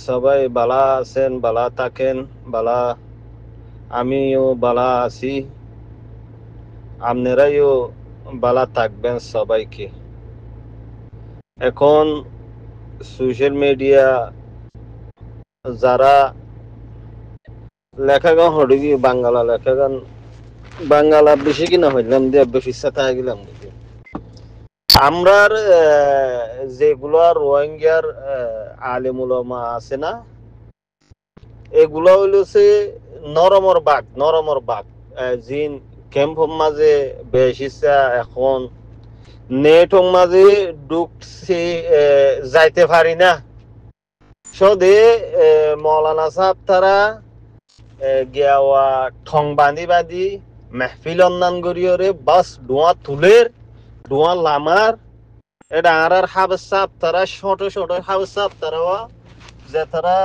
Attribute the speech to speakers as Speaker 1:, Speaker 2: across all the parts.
Speaker 1: সবাই বালা আছেন, বালা থাকেন, বালা আমিও বালা আছি, আপনারাইও বালা থাকবেন সবাইকে। এখন সোশ্যাল মিডিয়া যারা লেখাগান হড়ি বাঙ্গালা লেখাগান বাঙ্গালা বেশি কিনা হইলাম দিয়ে বেশিসা থাকা গেলাম আমরার যেগুলো রোহিঙ্গার আলেম উলামা আছে না, এগুলো হইলছে নরমর বাঘ জিন ক্যাম্প মাঝে বেশিসা এখন নেট মাঝে ঢুকছে, যাইতে পারি না সদে মৌলানা সাহেব তারা গিয়াওয়া ঠং বাঁধি মেহফিল অন্যান করিয়রে বাস ডোয়া তুলের ডোয়া লামার এটা আর হাবের সাপ তারা ছোট হাবের সাপ তারা যে তারা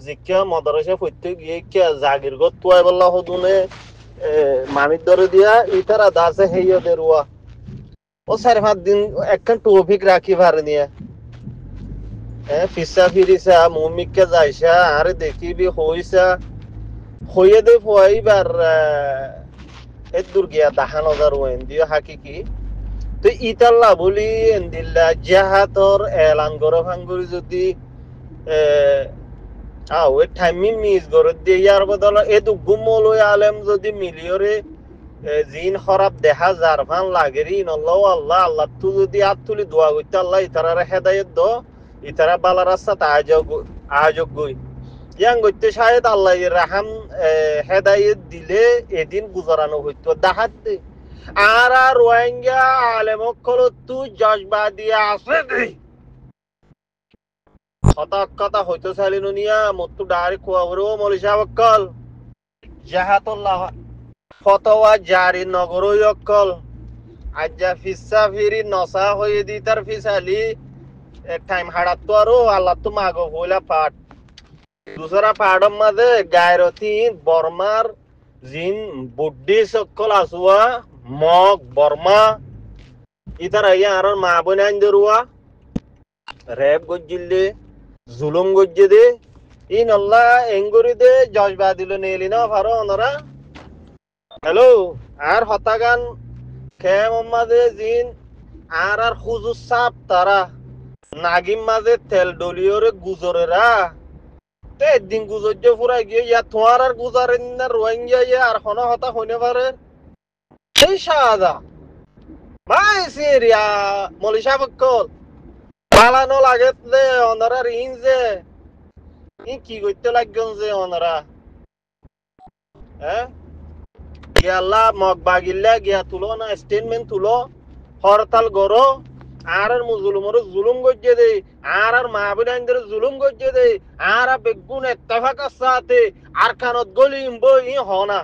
Speaker 1: জিকা মদরসা পড়তে গিয়ে কে জাগির গত তুয়াই বললা হদুনে মানির ধরে দিয়া ইতারা দাসে হেইয়া দেরুয়া ও 4-5 দিন একখান টপিক রাখি পারে নিয়ে ফিসা ফিরিসা মুমিককে যাইসা আরে দেখিবি হইসা হইয়ে দে পয়বার এদুর গিয়া দাহান হাজার ওয়েন দিয়ে হাকিকি তো ইতাল্লা বলি এন্দিল্লা জাহাতর এলান গর ভাঙ্গুরি যদি ওই টাইমি মিস গর দিয়ে ইয়ার বদল এদু গুমল আলেম যদি মিলিয়রে জিন খরাব দেখা যার ভান লাগেরি নল্লাহ আল্লাহ আল্লাহ তু যদি আত তুলি দোয়া করতে আল্লাহ ইতারা হেদায়ত দ ইতারা বালা রাস্তা আয়োজক গই ইয়াং গইতে শায়দ আল্লাহ রাহাম হেদায়ত দিলে এদিন গুজারানো হইতো দাহাত দে আর রোহিঙ্গা আলেমকল তু জজবা দিয়া আছে দে কথা হইতো চালিনো নিয়া মতো ডাইরেক্ট খোয়া বড় মলি সাহেবকল জাহাতুল্লাহ ফতোয়া জারি নগর অকল আজ্জা ফিসা ফিরি নসা হয়ে দি তার ফিসালি টাইম হাড়াত তো আরো আল্লাহ তো মাগো হইলা পাট দুসরা পাড়ম মাঝে গায়রতি বর্মার জিন বুদ্ধি সকল আসুয়া মগ বর্মা ইতার আইয়া আর মা বোন আইন দেরুয়া রেপ গজ্জিলে জুলুম গজ্জে দে ইন আল্লাহ এঙ্গুরি দে জজবা দিল নেলি না পারো ওনারা হ্যালো আর হতাগান খেম মাঝে জিন আর খুজু সাপ তারা নাগিম মাঝে তেল ডলিওরে গুজরেরা একদিন গুজর যে ফুরাই গিয়ে ইয়া তোমার আর গুজারেন না রোহিঙ্গা ইয়া আর হন হতা হইনে পারে সেই সাদা ভাই সিরিয়া মলিশা বকল পালানো লাগে ওনারা রিন যে কি করতে লাগবেন যে ওনারা গিয়াল্লা মগ বাগিল্লা গিয়া তুলো না স্টেটমেন্ট তুলো হরতাল গরো আর মুজলুমর জুলুম গজ্জে দে আর মা বোনাইদের জুলুম গজ্জে দে আর বেগুন ইত্তেফাক সাথে আর কানত গলিম বই হনা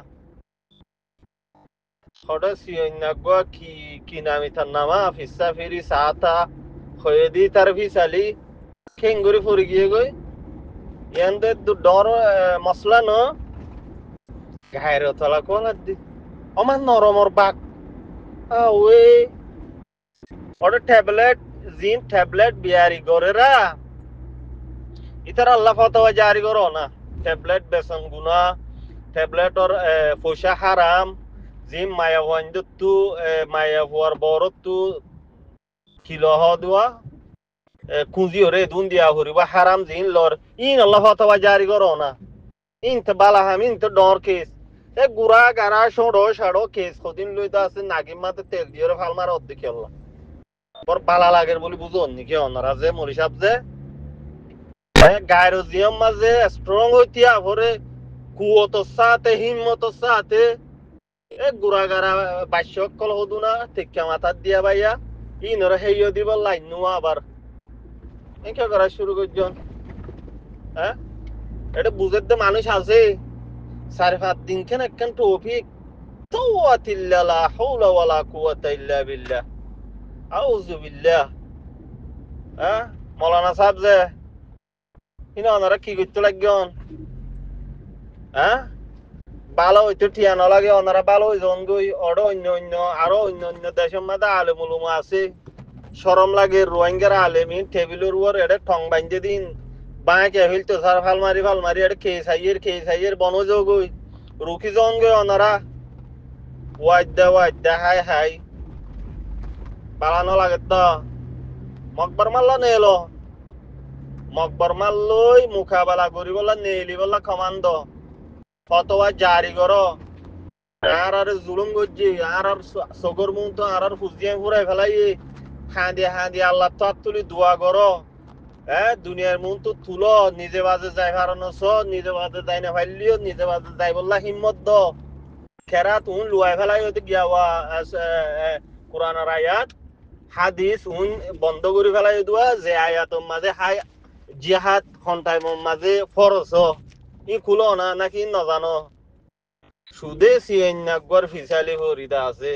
Speaker 1: হঠাৎ সিয়ন্যা গো কি নামি তার নামা ফিসা ফিরি সাতা হয়ে দি তার ফিসালি খেঙ্গুরি ফুরি গিয়ে গই ইয়ানদের ডর মশলা ন গায়ের তলা কোলা দি আমার নরমর বাক ওই ওটা ট্যাবলেট জিন ট্যাবলেট বিয়ারি গরেরা ইতার আল্লাহ ফতোয়া জারি করো না ট্যাবলেট বেসন গুনা ট্যাবলেট ওর পয়সা হারাম জিম মায়া ওয়াইন্দু মায়া হওয়ার বড়তু কিলো হওয়া কুঁজি হরে দুন দিয়া হরিবা হারাম জিন লর ইন আল্লাহ ফতোয়া জারি করো না ইন তো বালা হাম ইন তো ডর কেস গুড়া গাড়া সড়ো সাড়ো কেস কদিন লইতে আছে নাগিম মাতে তেল দিয়ে ফালমার অর্ধেক আল্লাহ বর বালা লাগের বলি বুঝুন নাকি ওনারা যে মরি সাহেব যে গায়ের জিয়ম মাঝে স্ট্রং হইতিয়া ভরে কুয়ত সাথে হিম্মত সাথে গুড়া গাড়া বাস্য কল হদু না টেক্কা মাথার দিয়া ভাইয়া ইনরা হেইও দিব লাইন নোয়া আবার কে করা শুরু করছেন এটা বুঝের দে মানুষ আছে 4-5 দিন কেন একখান টপিক তাওয়াতিল্লা লা হাওলা ওয়ালা কুওয়াতা ইল্লা বিল্লাহ আউযু বিল্লাহ মৌলানা সাহেব যে ইনা ওনারা কি করতে লাগবেন ভালো হইতে ঠিয়া নলাগে ওনারা ভালো হইজন গই আরো অন্য দেশের মধ্যে আলেম উলামা আছে শরম লাগে রোহিঙ্গার আলেমিন টেবিলের উপর এটা ঠং বাইন্ধে দিন বাঁকে হইল তো স্যার ফাল মারি আর খেয়ে সাইয়ের বনযোগই রুকি জঙ্গে অনারা ওয়াইদা হাই হাই বালানো লাগে তো মকবর মাল্লা নেলো মকবর মাল্লই মুখাবালা করি বলা নেলি বলা কমান্ড ফতোয়া জারি করো আর জুলুম গজ্জি আর সগর মুন তো আর ফুজিয়ে ফুরাই ফেলাই হাঁদি আল্লাহ তো তুলি দোয়া করো হ্যাঁ দুনিয়ার মুন তো তুলো নিজে বাজে যাই হারানো নিজে বাজে যাই না ফাইলিও নিজে বাজে যাই বললা হিম্মত দ খেরা তুন লুয়াই ফেলাই হতে গিয়া কোরআনের আয়াত হাদিস উন বন্ধ করে ফেলাই দোয়া যে আয়াতর মাঝে হাই জিহাদ ঘন্টায় মাঝে ফরস ই খুলো না নাকি নজানো সুদে সিয়ান্নাগর ফিসালি হরিদা আছে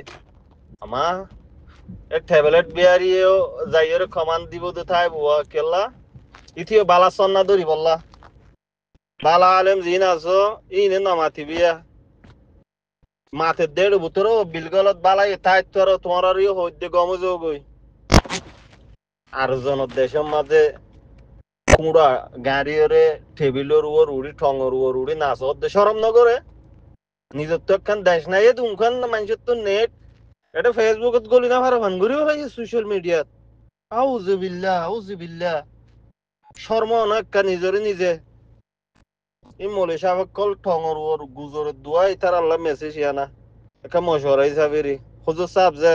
Speaker 1: আমা এক ট্যাবলেট বিয়ারিও যাইয়ের কমান দিব তো থাই বুয়া কেলা ইথিও বালা সন্না দরি বললা বালা আলেম জিন আছো ইনে নামাতি বিয়া মাথে দেড় বুতরো বিলগলত বালাই তাই তোর তোমার আর হইতে গমজ গই আর জন দেশের মাঝে কুড়া গাড়িরে টেবিলের উপর উড়ি ঠঙর উপর উড়ি নাচ শরম নগরে নিজের তো একখান দেশ নাই তুমখান মানুষের তো নেট এটা ফেসবুকত গলি না ভালো ভান ঘুরিও লাগে সোশ্যাল মিডিয়াত আউজুবিল্লাহ শর্ম অনেক নিজরে নিজে ই মলে সাহেব কল ঠঙর ওর গুজরের দোয়াই তার আল্লাহ মেসেজ ইয়ানা একটা মশওয়ারাই সাবেরি হুজুর সাহেব যে